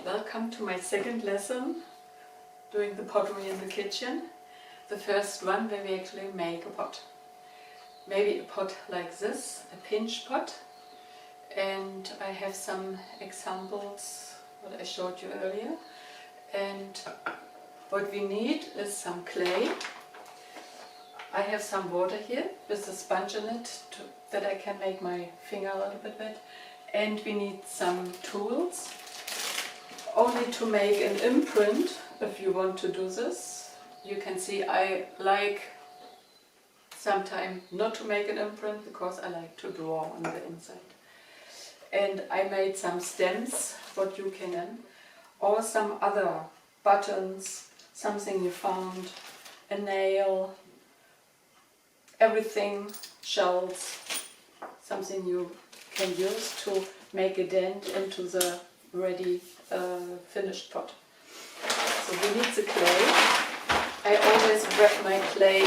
Welcome to my second lesson doing the pottery in the kitchen. The first one where we actually make a pot. Maybe a pot like this, a pinch pot. And I have some examples what I showed you earlier. And what we need is some clay. I have some water here with a sponge in it that I can make my finger a little bit wet. And we need some tools. Only to make an imprint, if you want to do this. You can see I like sometimes not to make an imprint because I like to draw on the inside. And I made some stems, what you can, or some other buttons, something you found, a nail, everything, shells, something you can use to make a dent into the ready finished pot. So we need the clay. I always wrap my clay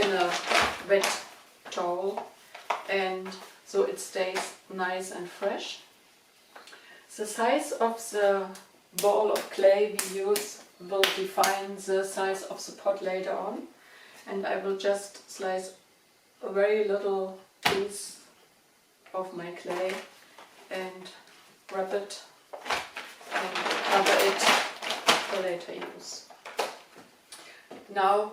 in a wet towel and so it stays nice and fresh. The size of the ball of clay we use will define the size of the pot later on, and I will just slice a very little piece of my clay and wrap it and cover it for later use. Now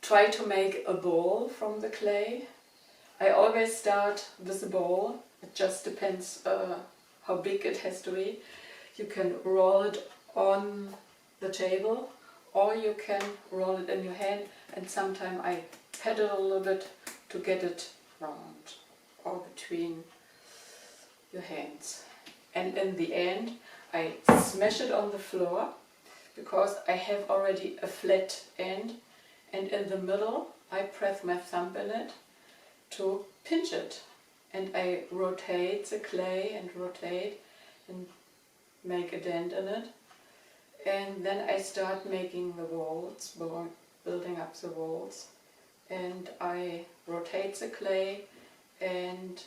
try to make a ball from the clay. I always start with a ball. It just depends how big it has to be. You can roll it on the table or you can roll it in your hand, and sometimes I pedal a little bit to get it round or between your hands. And in the end I smash it on the floor because I have already a flat end, and in the middle I press my thumb in it to pinch it, and I rotate the clay and rotate and make a dent in it, and then I start making the walls, building up the walls, and I rotate the clay and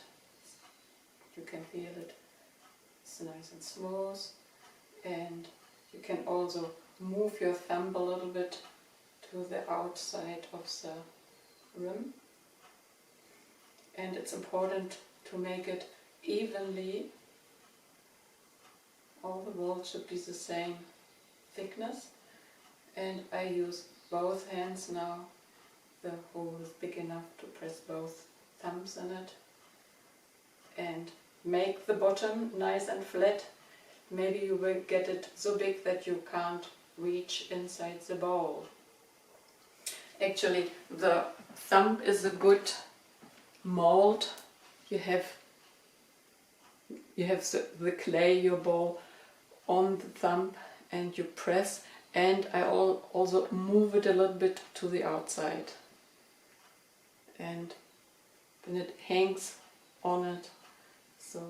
you can feel it. It's nice and smooth, and you can also move your thumb a little bit to the outside of the rim. And it's important to make it evenly. All the walls should be the same thickness. And I use both hands now. The hole is big enough to press both thumbs in it. And make the bottom nice and flat. Maybe you will get it so big that you can't reach inside the bowl. Actually, the thumb is a good mold. You have the clay, your bowl, on the thumb and you press, and I also move it a little bit to the outside. And then it hangs on it, so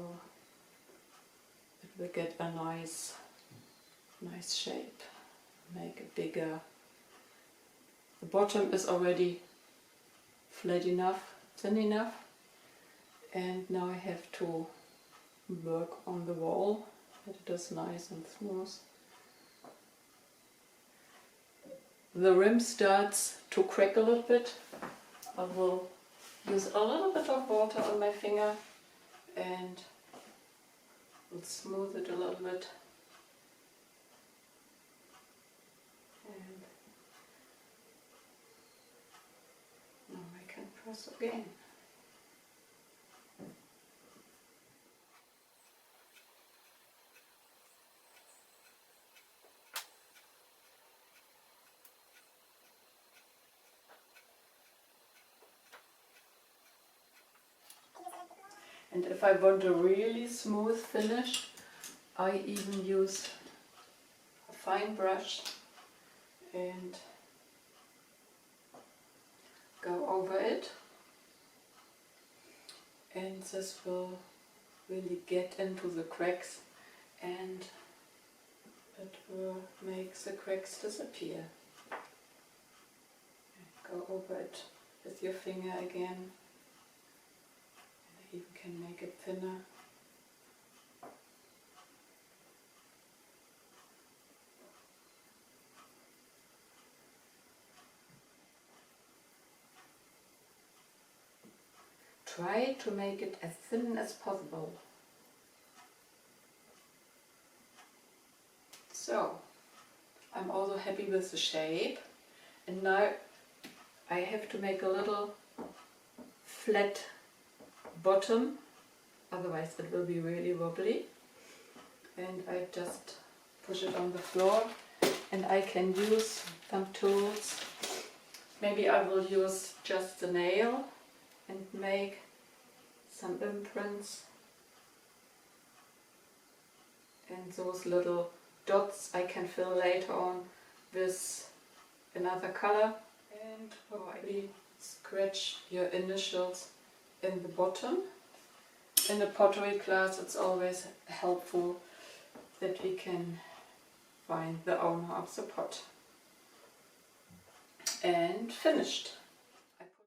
it will get a nice shape. Make it bigger. The bottom is already flat enough, thin enough, and now I have to work on the wall that it is nice and smooth. The rim starts to crack a little bit. I will use a little bit of water on my finger and will smooth it a little bit. And now I can press again. And if I want a really smooth finish, I even use a fine brush and go over it. And this will really get into the cracks and it will make the cracks disappear. Go over it with your finger again. You can make it thinner. try to make it as thin as possible. So, I'm also happy with the shape, and now I have to make a little flat bottom, otherwise it will be really wobbly. And I just push it on the floor, and I can use some tools. Maybe I will use just the nail and make some imprints, and those little dots I can fill later on with another color. And probably scratch your initials in the bottom. In a pottery class it's always helpful that we can find the owner of the pot. And finished.